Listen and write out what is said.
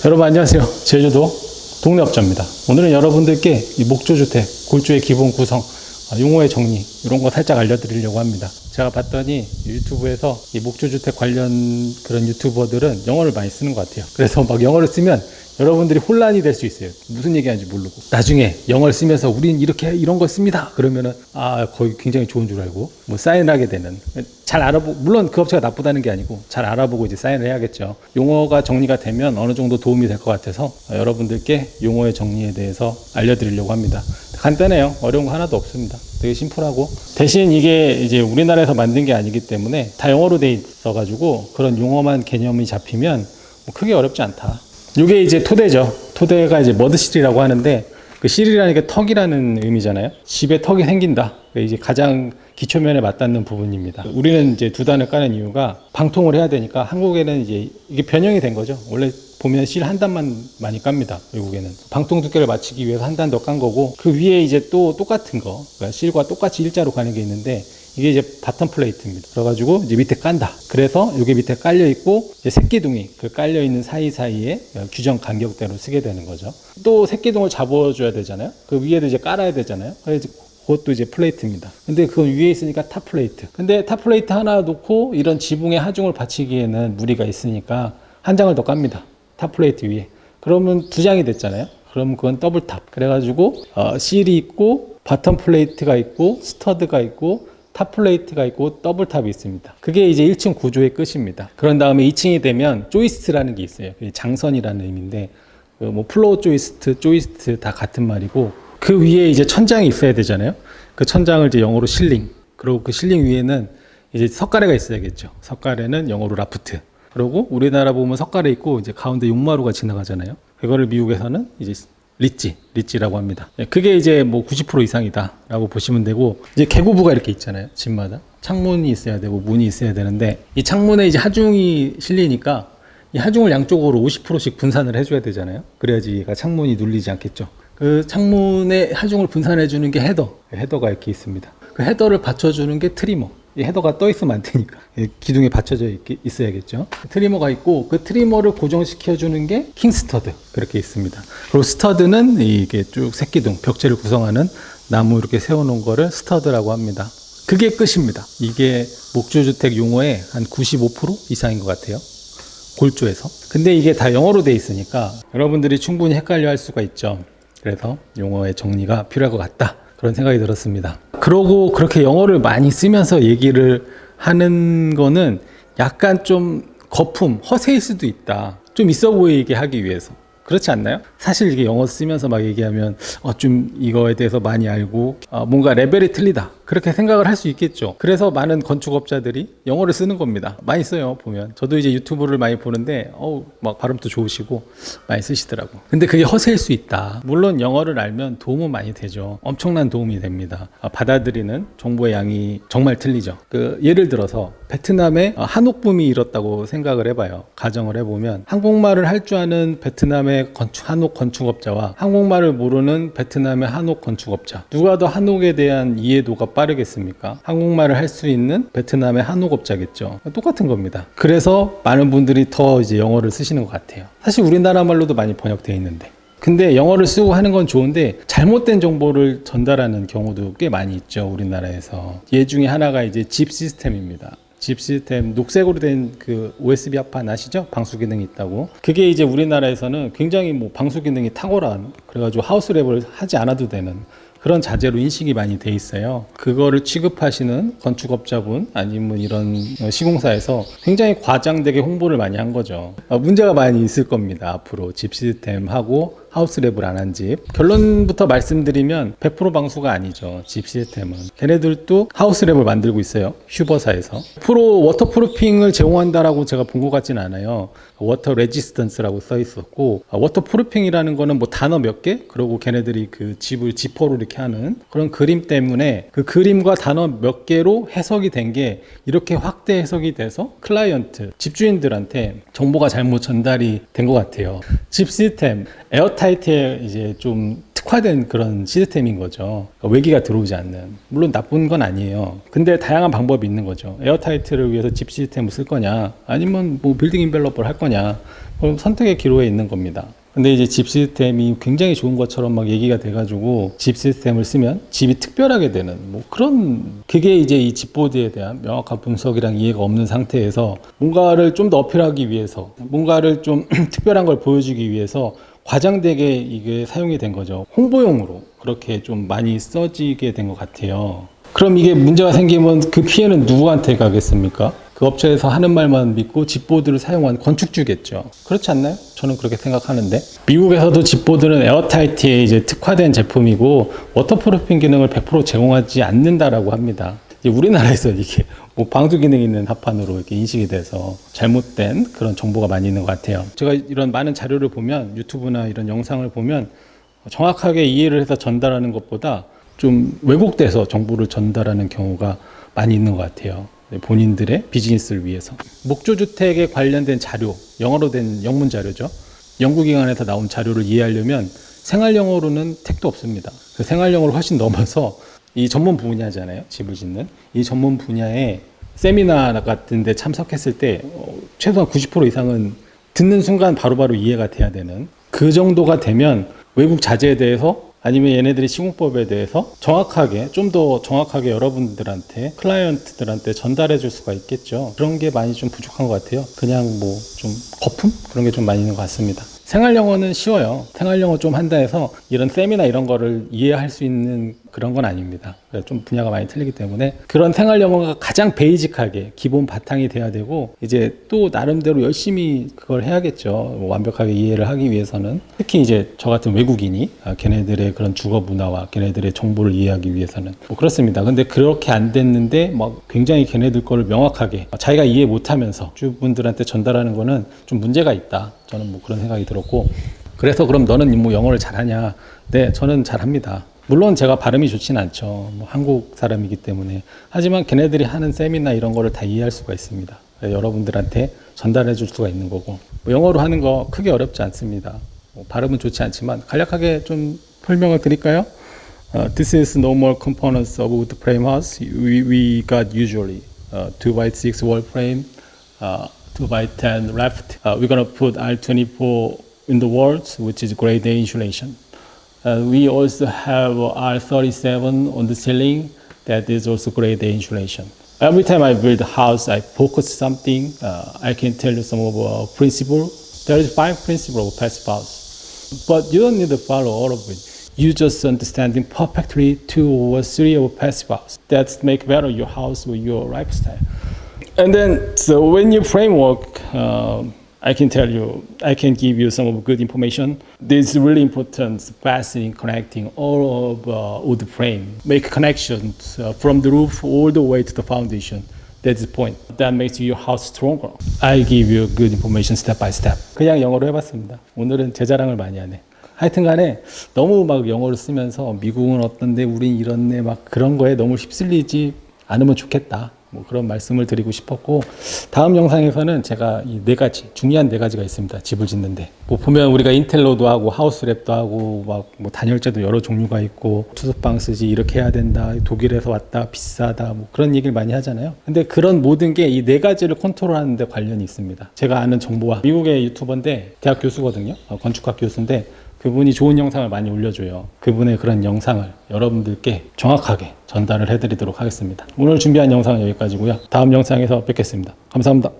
여러분 안녕하세요. 제주도 동네업자입니다. 오늘은 여러분들께 이 목조주택, 골조의 기본 구성, 용어의 정리 이런 거 살짝 알려드리려고 합니다. 제가 봤더니 유튜브에서 이 목조주택 관련 그런 유튜버들은 영어를 많이 쓰는 것 같아요. 그래서 막 영어를 쓰면 여러분들이 혼란이 될 수 있어요. 무슨 얘기하는지 모르고. 나중에 영어를 쓰면서 우린 이렇게 이런 걸 씁니다. 그러면은 거의 굉장히 좋은 줄 알고 뭐 사인하게 되는. 잘 알아보고, 물론 그 업체가 나쁘다는 게 아니고 잘 알아보고 이제 사인을 해야겠죠. 용어가 정리가 되면 어느 정도 도움이 될 것 같아서 여러분들께 용어의 정리에 대해서 알려드리려고 합니다. 간단해요. 어려운 거 하나도 없습니다. 되게 심플하고, 대신 이게 이제 우리나라에서 만든 게 아니기 때문에 다 영어로 돼 있어 가지고 그런 용어만 개념이 잡히면 뭐 크게 어렵지 않다. 이게 이제 토대죠. 토대가 이제 머드실이라고 하는데, 그 실이라는 게 턱이라는 의미잖아요. 집에 턱이 생긴다. 이제 가장 기초면에 맞닿는 부분입니다. 우리는 이제 두 단을 까는 이유가 방통을 해야 되니까, 한국에는 이제 이게 변형이 된 거죠. 원래 보면 실 한 단만 많이 깝니다. 외국에는 방통 두께를 맞추기 위해서 한 단 더 깐 거고, 그 위에 이제 또 똑같은 거, 그러니까 실과 똑같이 일자로 가는 게 있는데, 이게 이제 바텀 플레이트입니다. 그래가지고 이제 밑에 깐다. 그래서 이게 밑에 깔려 있고, 이제 새끼둥이 그 깔려 있는 사이사이에 규정 간격대로 쓰게 되는 거죠. 또 새끼둥을 잡아줘야 되잖아요. 그 위에도 이제 깔아야 되잖아요. 그래서 그것도 이제 플레이트입니다. 근데 그건 위에 있으니까 탑 플레이트. 근데 탑 플레이트 하나 놓고 이런 지붕에 하중을 받치기에는 무리가 있으니까 한 장을 더 깝니다. 탑 플레이트 위에. 그러면 두 장이 됐잖아요. 그럼 그건 더블 탑. 그래가지고 실이 있고 바텀 플레이트가 있고 스터드가 있고 탑 플레이트가 있고 더블 탑이 있습니다. 그게 이제 1층 구조의 끝입니다. 그런 다음에 2층이 되면 조이스트라는 게 있어요. 장선이라는 의미인데, 뭐 플로어 조이스트 다 같은 말이고, 그 위에 이제 천장이 있어야 되잖아요. 그 천장을 이제 영어로 실링. 그리고 그 실링 위에는 이제 석가래가 있어야겠죠. 석가래는 영어로 라프트. 그리고 우리나라 보면 석가래 있고 이제 가운데 용마루가 지나가잖아요. 그거를 미국에서는 이제 리찌라고 합니다. 그게 이제 뭐 90% 이상이다라고 보시면 되고, 이제 개구부가 이렇게 있잖아요. 집마다 창문이 있어야 되고 문이 있어야 되는데, 이 창문에 이제 하중이 실리니까 이 하중을 양쪽으로 50%씩 분산을 해줘야 되잖아요. 그래야지 창문이 눌리지 않겠죠. 그 창문에 하중을 분산해 주는 게 헤더가 이렇게 있습니다. 그 헤더를 받쳐주는 게 트리머. 이 헤더가 떠 있으면 안 되니까 기둥에 받쳐져 있어야겠죠. 트리머가 있고, 그 트리머를 고정시켜 주는 게 킹스터드 그렇게 있습니다. 그리고 스터드는 이게 쭉 새끼둥 벽체를 구성하는 나무 이렇게 세워놓은 거를 스터드라고 합니다. 그게 끝입니다. 이게 목조주택 용어의 한 95% 이상인 것 같아요. 골조에서. 근데 이게 다 영어로 돼 있으니까 여러분들이 충분히 헷갈려 할 수가 있죠. 그래서 용어의 정리가 필요할 것 같다. 그런 생각이 들었습니다. 그러고 그렇게 영어를 많이 쓰면서 얘기를 하는 거는 약간 좀 거품, 허세일 수도 있다. 좀 있어 보이게 하기 위해서. 그렇지 않나요? 사실 이게 영어 쓰면서 막 얘기하면 좀 이거에 대해서 많이 알고 뭔가 레벨이 틀리다. 그렇게 생각을 할 수 있겠죠. 그래서 많은 건축업자들이 영어를 쓰는 겁니다. 많이 써요, 보면. 저도 이제 유튜브를 많이 보는데 막 발음도 좋으시고 많이 쓰시더라고. 근데 그게 허세일 수 있다. 물론 영어를 알면 도움은 많이 되죠. 엄청난 도움이 됩니다. 받아들이는 정보의 양이 정말 틀리죠. 예를 들어서 베트남에 한옥붐이 일었다고 생각을 해봐요. 가정을 해보면 한국말을 할 줄 아는 베트남의 한옥 건축업자와 한국말을 모르는 베트남의 한옥 건축업자, 누가 더 한옥에 대한 이해도가 빠르겠습니까? 한국말을 할 수 있는 베트남의 한옥업자겠죠. 똑같은 겁니다. 그래서 많은 분들이 더 이제 영어를 쓰시는 것 같아요. 사실 우리나라 말로도 많이 번역되어 있는데, 근데 영어를 쓰고 하는 건 좋은데 잘못된 정보를 전달하는 경우도 꽤 많이 있죠, 우리나라에서. 얘 중에 하나가 이제 집 시스템입니다. 집 시스템, 녹색으로 된 그 OSB 합판 아시죠? 방수 기능이 있다고. 그게 이제 우리나라에서는 굉장히 뭐 방수 기능이 탁월한, 그래가지고 하우스 랩을 하지 않아도 되는 그런 자재로 인식이 많이 돼 있어요. 그거를 취급하시는 건축업자분 아니면 이런 시공사에서 굉장히 과장되게 홍보를 많이 한 거죠. 문제가 많이 있을 겁니다. 앞으로 집 시스템하고 하우스 랩을 안 한 집. 결론부터 말씀드리면 100% 방수가 아니죠. 집 시스템은. 걔네들도 하우스 랩을 만들고 있어요. 휴버사에서. 프로 워터프루핑을 제공한다라고 제가 본 것 같지는 않아요. 워터 레지스턴스라고 써 있었고, 워터프루핑이라는 거는 뭐 단어 몇 개, 그리고 걔네들이 그 집을 지퍼로 이렇게 하는 그런 그림 때문에 그 그림과 단어 몇 개로 해석이 된 게 이렇게 확대 해석이 돼서 클라이언트, 집주인들한테 정보가 잘못 전달이 된 것 같아요. 집 시스템, 에어타이트에 이제 좀 특화된 그런 시스템인 거죠. 그러니까 외기가 들어오지 않는. 물론 나쁜 건 아니에요. 근데 다양한 방법이 있는 거죠. 에어타이트를 위해서 집 시스템을 쓸 거냐, 아니면 뭐 빌딩 인벨로퍼를 할 거냐, 그럼 선택의 기로에 있는 겁니다. 근데 이제 집 시스템이 굉장히 좋은 것처럼 막 얘기가 돼가지고 집 시스템을 쓰면 집이 특별하게 되는 뭐 그런, 그게 이제 이 집보드에 대한 명확한 분석이랑 이해가 없는 상태에서 뭔가를 좀 더 어필하기 위해서, 뭔가를 좀 특별한 걸 보여주기 위해서 과장되게 이게 사용이 된 거죠. 홍보용으로 그렇게 좀 많이 써지게 된 것 같아요. 그럼 이게 문제가 생기면 그 피해는 누구한테 가겠습니까? 그 업체에서 하는 말만 믿고 집보드를 사용한 건축주겠죠. 그렇지 않나요? 저는 그렇게 생각하는데, 미국에서도 집보드는 에어타이트에 이제 특화된 제품이고 워터프루핑 기능을 100% 제공하지 않는다라고 합니다. 이제 우리나라에서 이게 뭐 방수 기능 있는 합판으로 이렇게 인식이 돼서 잘못된 그런 정보가 많이 있는 것 같아요. 제가 이런 많은 자료를 보면, 유튜브나 이런 영상을 보면 정확하게 이해를 해서 전달하는 것보다 좀 왜곡돼서 정보를 전달하는 경우가 많이 있는 것 같아요. 본인들의 비즈니스를 위해서. 목조주택에 관련된 자료, 영어로 된 영문 자료죠. 연구기관에서 나온 자료를 이해하려면 생활영어로는 택도 없습니다. 그 생활영어를 훨씬 넘어서 이 전문 분야잖아요. 집을 짓는. 이 전문 분야에 세미나 같은 데 참석했을 때 최소한 90% 이상은 듣는 순간 바로바로 이해가 돼야 되는, 그 정도가 되면 외국 자재에 대해서 아니면 얘네들이 시공법에 대해서 정확하게, 좀 더 정확하게 여러분들한테, 클라이언트들한테 전달해 줄 수가 있겠죠. 그런 게 많이 좀 부족한 것 같아요. 그냥 뭐 좀 거품? 그런 게 좀 많이 있는 것 같습니다. 생활영어는 쉬워요. 생활영어 좀 한다 해서 이런 세미나 이런 거를 이해할 수 있는 그런 건 아닙니다. 좀 분야가 많이 틀리기 때문에 그런 생활영어가 가장 베이직하게 기본 바탕이 돼야 되고, 이제 또 나름대로 열심히 그걸 해야겠죠. 완벽하게 이해를 하기 위해서는. 특히 이제 저 같은 외국인이 걔네들의 그런 주거 문화와 걔네들의 정보를 이해하기 위해서는 뭐 그렇습니다. 근데 그렇게 안 됐는데 막 굉장히 걔네들 거를 명확하게 자기가 이해 못하면서 주분들한테 전달하는 거는 좀 문제가 있다. 저는 뭐 그런 생각이 들었고, 그래서 그럼 너는 뭐 영어를 잘하냐? 네, 저는 잘합니다. 물론 제가 발음이 좋진 않죠. 뭐 한국 사람이기 때문에. 하지만 걔네들이 하는 세미나 이런 거를 다 이해할 수가 있습니다. 여러분들한테 전달해 줄 수가 있는 거고, 뭐 영어로 하는 거 크게 어렵지 않습니다. 뭐 발음은 좋지 않지만 간략하게 좀 설명을 드릴까요? This is normal components of wood frame house. We got usually 2x6 wall frame, 2x10 left. We're gonna put R24 in the walls, which is grade A insulation. We also have R37 on the ceiling. That is also grade A insulation. Every time I build a house, I focus something. I can tell you some of principle. There is 5 principles of passive house, but you don't need to follow all of it. You just understanding perfectly 2 or 3 of passive house. That's make better your house with your lifestyle. And then, so when you framework, I can tell you, I can give you some of good information. This is really important, fastening, connecting all of wood frame. Make connections from the roof all the way to the foundation. That's the point. That makes your house stronger. I give you good information step by step. 그냥 영어로 해봤습니다. 오늘은 제 자랑을 많이 하네. 하여튼 간에 너무 막 영어를 쓰면서 미국은 어떤데 우린 이렇네 막 그런 거에 너무 휩쓸리지 않으면 좋겠다. 뭐 그런 말씀을 드리고 싶었고, 다음 영상에서는 제가 이 4가지, 중요한 4가지가 있습니다. 집을 짓는데. 뭐 보면 우리가 인텔로도 하고 하우스랩도 하고 막 뭐 단열재도 여러 종류가 있고 투석방 쓰지 이렇게 해야 된다. 독일에서 왔다 비싸다 뭐 그런 얘기를 많이 하잖아요. 근데 그런 모든 게 이 4가지를 컨트롤하는 데 관련이 있습니다. 제가 아는 정보와, 미국의 유튜버인데 대학 교수거든요. 건축학 교수인데 그분이 좋은 영상을 많이 올려줘요. 그분의 그런 영상을 여러분들께 정확하게 전달을 해드리도록 하겠습니다. 오늘 준비한 영상은 여기까지고요. 다음 영상에서 뵙겠습니다. 감사합니다.